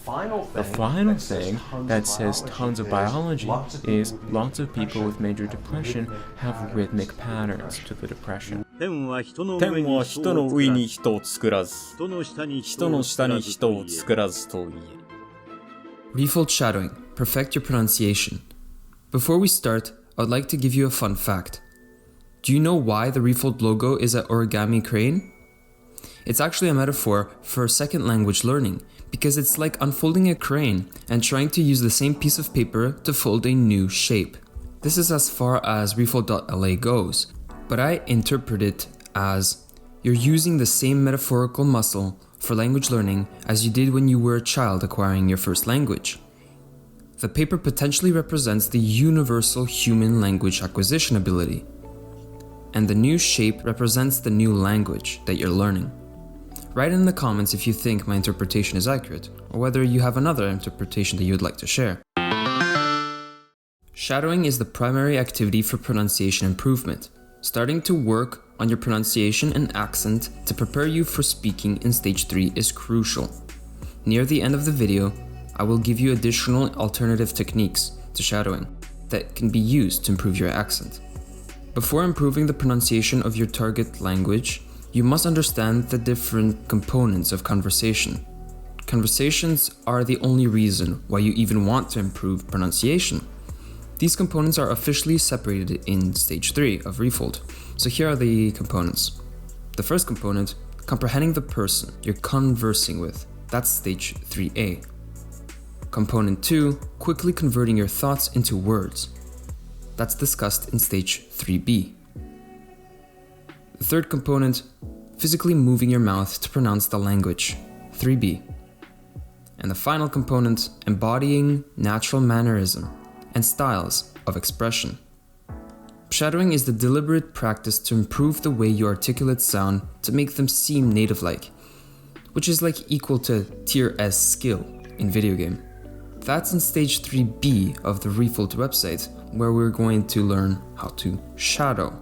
The final thing that says tons of biology is lots of people with major depression have rhythmic patterns to the depression. 天は人の上に人を作らず、人の下に人を作らずと言え。Refold shadowing. Perfect your pronunciation. Before we start, I'd like to give you a fun fact. Do you know why the Refold logo is an origami crane? It's actually a metaphor for second language learning, because it's like unfolding a crane and trying to use the same piece of paper to fold a new shape. This is as far as Refold.la goes, but I interpret it as you're using the same metaphorical muscle for language learning as you did when you were a child acquiring your first language. The paper potentially represents the universal human language acquisition ability, and the new shape represents the new language that you're learning. Write in the comments if you think my interpretation is accurate, or whether you have another interpretation that you would like to share. Shadowing is the primary activity for pronunciation improvement. Starting to work on your pronunciation and accent to prepare you for speaking in stage 3 is crucial. Near the end of the video, I will give you additional alternative techniques to shadowing that can be used to improve your accent. Before improving the pronunciation of your target language, you must understand the different components of conversation. Conversations are the only reason why you even want to improve pronunciation. These components are officially separated in stage 3 of Refold. So here are the components. The first component, comprehending the person you're conversing with. That's stage 3A. Component 2, quickly converting your thoughts into words. That's discussed in stage 3B. The third component, physically moving your mouth to pronounce the language, 3B. And the final component, embodying natural mannerism and styles of expression. Shadowing is the deliberate practice to improve the way you articulate sound to make them seem native-like, which is like equal to tier S skill in video game. That's in stage 3B of the Refold website, where we're going to learn how to shadow.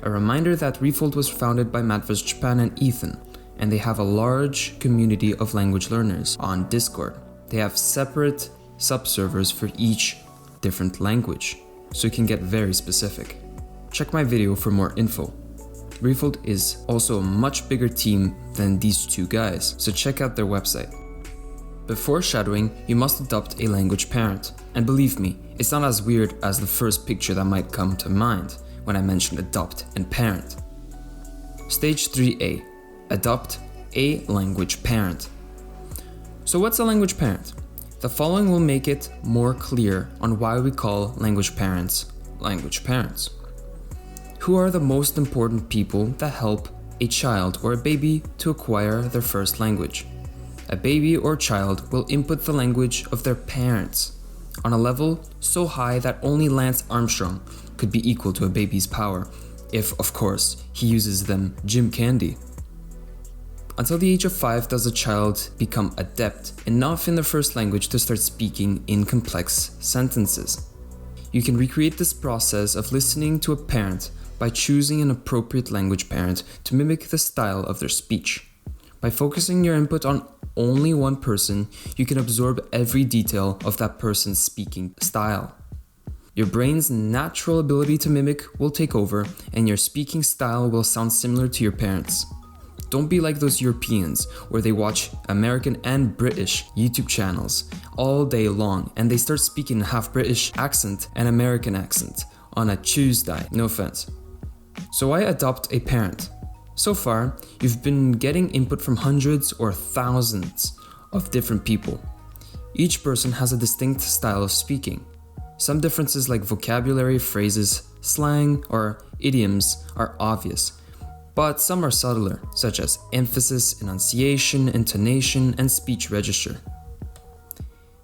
A reminder that Refold was founded by Matvis Japan and Ethan, and they have a large community of language learners on Discord. They have separate subservers for each different language, so you can get very specific. Check my video for more info. Refold is also a much bigger team than these two guys, so check out their website. Before shadowing, you must adopt a language parent. And believe me, it's not as weird as the first picture that might come to mind when I mention adopt and parent. Stage 3A, adopt a language parent. So what's a language parent? The following will make it more clear on why we call language parents. Who are the most important people that help a child or a baby to acquire their first language? A baby or child will input the language of their parents on a level so high that only Lance Armstrong could be equal to a baby's power, if, of course, he uses them gym candy. Until the age of 5 does a child become adept enough in their first language to start speaking in complex sentences. You can recreate this process of listening to a parent by choosing an appropriate language parent to mimic the style of their speech. By focusing your input on only one person, you can absorb every detail of that person's speaking style. Your brain's natural ability to mimic will take over, and your speaking style will sound similar to your parents'. Don't be like those Europeans where they watch American and British YouTube channels all day long and they start speaking half British accent and American accent on a Tuesday, no offense. So why adopt a parent? So far, you've been getting input from hundreds or thousands of different people. Each person has a distinct style of speaking. Some differences like vocabulary, phrases, slang, or idioms are obvious, but some are subtler, such as emphasis, enunciation, intonation, and speech register.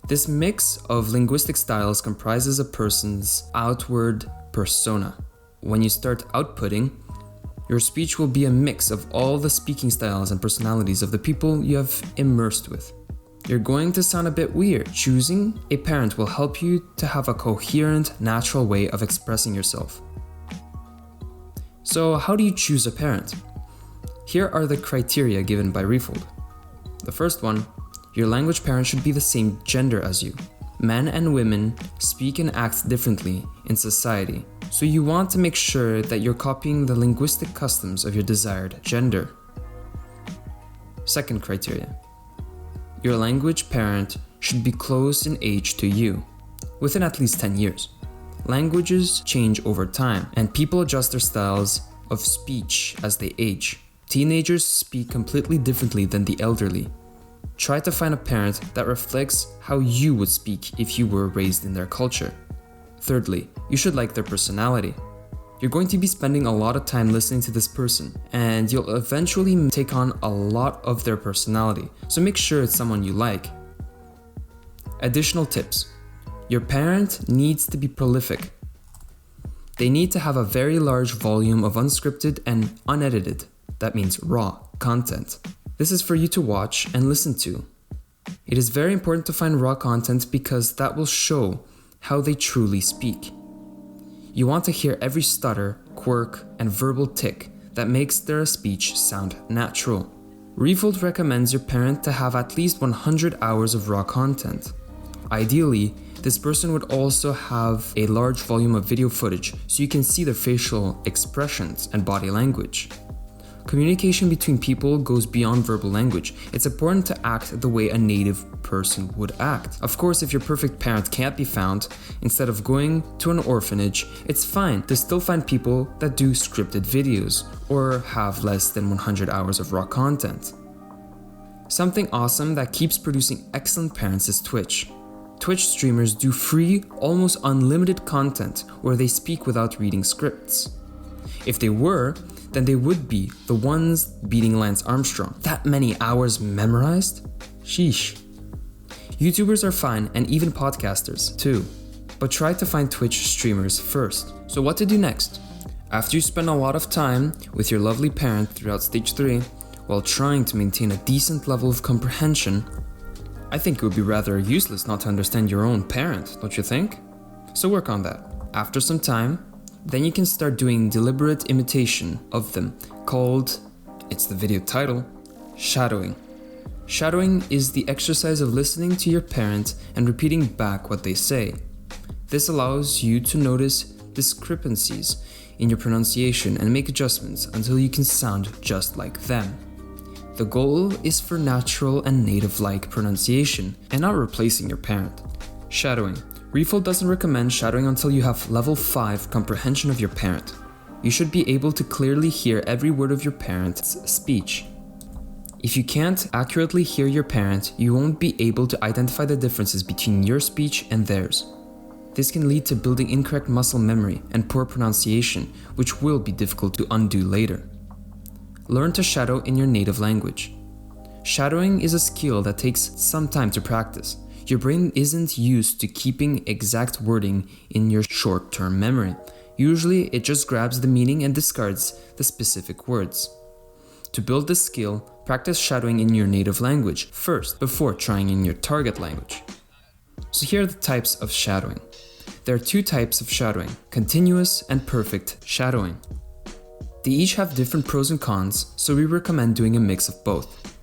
This mix of linguistic styles comprises a person's outward persona. When you start outputting, your speech will be a mix of all the speaking styles and personalities of the people you have immersed with. You're going to sound a bit weird. Choosing a parent will help you to have a coherent, natural way of expressing yourself. So how do you choose a parent? Here are the criteria given by Refold. The first one, Your language parent should be the same gender as you. Men and women speak and act differently in society, so you want to make sure that you're copying the linguistic customs of your desired gender. Second criteria. Your language parent should be close in age to you, within at least 10 years. Languages change over time, and people adjust their styles of speech as they age. Teenagers speak completely differently than the elderly. Try to find a parent that reflects how you would speak if you were raised in their culture. Thirdly, you should like their personality. You're going to be spending a lot of time listening to this person, and you'll eventually take on a lot of their personality, so make sure it's someone you like. Additional tips. Your parent needs to be prolific. They need to have a very large volume of unscripted and unedited, that means raw, content. This is for you to watch and listen to. It is very important to find raw content because that will show how they truly speak. You want to hear every stutter, quirk, and verbal tick that makes their speech sound natural. Refold recommends your parent to have at least 100 hours of raw content. Ideally, this person would also have a large volume of video footage so you can see their facial expressions and body language. Communication between people goes beyond verbal language. It's important to act the way a native person would act. Of course, if your perfect parent can't be found, instead of going to an orphanage, it's fine to still find people that do scripted videos or have less than 100 hours of raw content. Something awesome that keeps producing excellent parents is Twitch. Twitch streamers do free, almost unlimited content where they speak without reading scripts. If they were, then they would be the ones beating Lance Armstrong. That many hours memorized? Sheesh. YouTubers are fine, and even podcasters too. But try to find Twitch streamers first. So what to do next? After you spend a lot of time with your lovely parent throughout stage 3, while trying to maintain a decent level of comprehension, I think it would be rather useless not to understand your own parent, don't you think? So work on that. After some time, then you can start doing deliberate imitation of them, called, it's the video title, shadowing. Shadowing is the exercise of listening to your parent and repeating back what they say. This allows you to notice discrepancies in your pronunciation and make adjustments until you can sound just like them. The goal is for natural and native-like pronunciation and not replacing your parent. Shadowing. Refold doesn't recommend shadowing until you have level 5 comprehension of your parent. You should be able to clearly hear every word of your parent's speech. If you can't accurately hear your parent, you won't be able to identify the differences between your speech and theirs. This can lead to building incorrect muscle memory and poor pronunciation, which will be difficult to undo later. Learn to shadow in your native language. Shadowing is a skill that takes some time to practice. Your brain isn't used to keeping exact wording in your short-term memory. Usually, it just grabs the meaning and discards the specific words. To build this skill, practice shadowing in your native language first, before trying in your target language. So here are the types of shadowing. There are 2 types of shadowing, continuous and perfect shadowing. They each have different pros and cons, so we recommend doing a mix of both.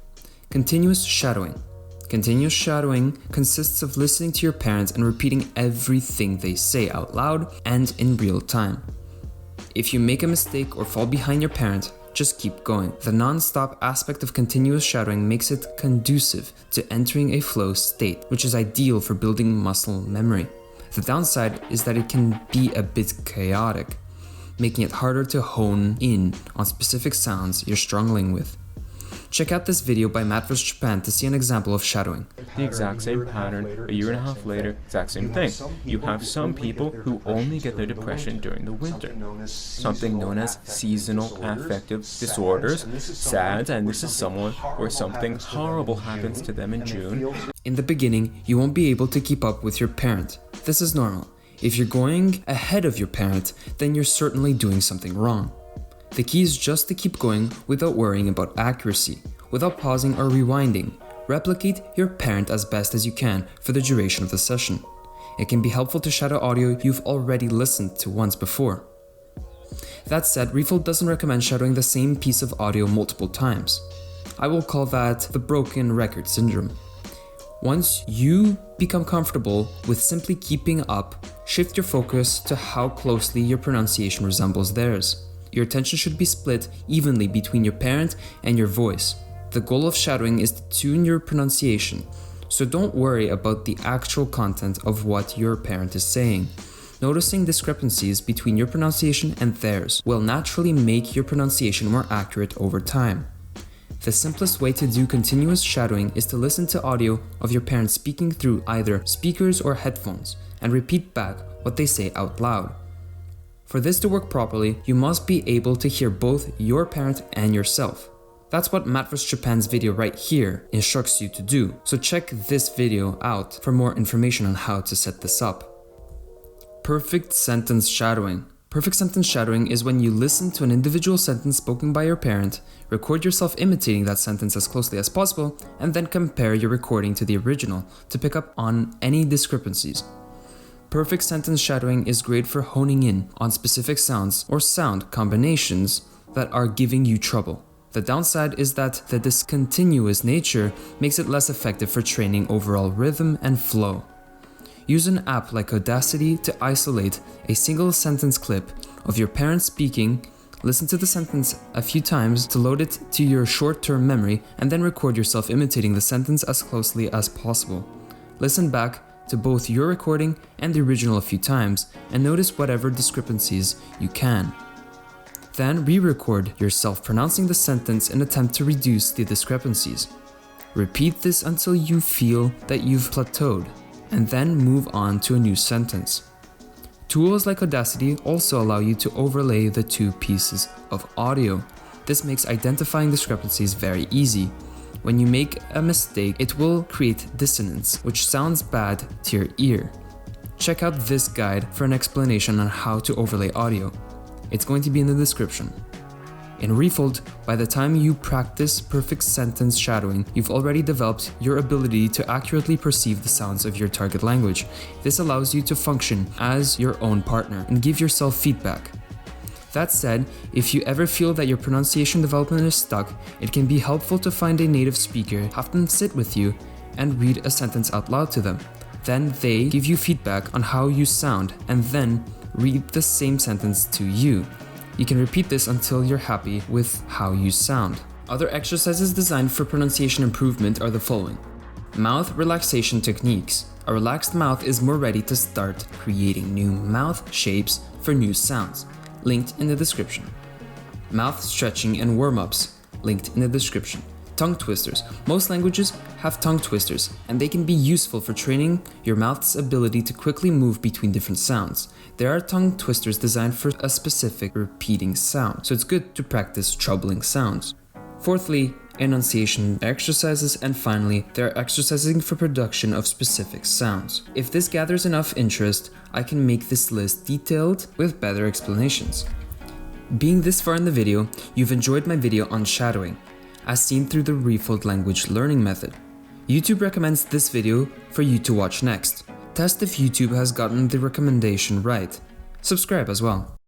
Continuous shadowing. Continuous shadowing consists of listening to your parents and repeating everything they say out loud and in real time. If you make a mistake or fall behind your parent, just keep going. The non-stop aspect of continuous shadowing makes it conducive to entering a flow state, which is ideal for building muscle memory. The downside is that it can be a bit chaotic, making it harder to hone in on specific sounds you're struggling with. Check out this video by Matt vs. Japan to see an example of shadowing. The exact same pattern, a year and a half later, exact same thing. You have some people who only get their depression during the winter. Something known as seasonal affective disorders, SADS, and this is someone where something horrible happens to them in June. In the beginning, you won't be able to keep up with your parent. This is normal. If you're going ahead of your parent, then you're certainly doing something wrong. The key is just to keep going without worrying about accuracy, without pausing or rewinding. Replicate your parent as best as you can for the duration of the session. It can be helpful to shadow audio you've already listened to once before. That said, Refold doesn't recommend shadowing the same piece of audio multiple times. I will call that the broken record syndrome. Once you become comfortable with simply keeping up, shift your focus to how closely your pronunciation resembles theirs. Your attention should be split evenly between your parent and your voice. The goal of shadowing is to tune your pronunciation, so don't worry about the actual content of what your parent is saying. Noticing discrepancies between your pronunciation and theirs will naturally make your pronunciation more accurate over time. The simplest way to do continuous shadowing is to listen to audio of your parents speaking through either speakers or headphones and repeat back what they say out loud. For this to work properly, you must be able to hear both your parent and yourself. That's what Matt vs. Japan's video right here instructs you to do, so check this video out for more information on how to set this up. Perfect sentence shadowing. Perfect sentence shadowing is when you listen to an individual sentence spoken by your parent, record yourself imitating that sentence as closely as possible, and then compare your recording to the original to pick up on any discrepancies. Perfect sentence shadowing is great for honing in on specific sounds or sound combinations that are giving you trouble. The downside is that the discontinuous nature makes it less effective for training overall rhythm and flow. Use an app like Audacity to isolate a single sentence clip of your parents speaking, listen to the sentence a few times to load it to your short-term memory, and then record yourself imitating the sentence as closely as possible. Listen back to both your recording and the original a few times and notice whatever discrepancies you can. Then re-record yourself pronouncing the sentence in an attempt to reduce the discrepancies. Repeat this until you feel that you've plateaued, and then move on to a new sentence. Tools like Audacity also allow you to overlay the two pieces of audio. This makes identifying discrepancies very easy. When you make a mistake, it will create dissonance, which sounds bad to your ear. Check out this guide for an explanation on how to overlay audio. It's going to be in the description. In Refold, by the time you practice perfect sentence shadowing, you've already developed your ability to accurately perceive the sounds of your target language. This allows you to function as your own partner and give yourself feedback. That said, if you ever feel that your pronunciation development is stuck, it can be helpful to find a native speaker, have them sit with you, and read a sentence out loud to them. Then they give you feedback on how you sound, and then read the same sentence to you. You can repeat this until you're happy with how you sound. Other exercises designed for pronunciation improvement are the following. Mouth relaxation techniques. A relaxed mouth is more ready to start creating new mouth shapes for new sounds. Linked in the description. Mouth stretching and warm-ups. Linked in the description. Tongue twisters. Most languages have tongue twisters, and they can be useful for training your mouth's ability to quickly move between different sounds. There are tongue twisters designed for a specific repeating sound, so it's good to practice troubling sounds. Fourthly, enunciation exercises, and finally, there are exercising for production of specific sounds. If this gathers enough interest, I can make this list detailed with better explanations. Being this far in the video, you've enjoyed my video on shadowing, as seen through the Refold language learning method. YouTube recommends this video for you to watch next. Test if YouTube has gotten the recommendation right. Subscribe as well.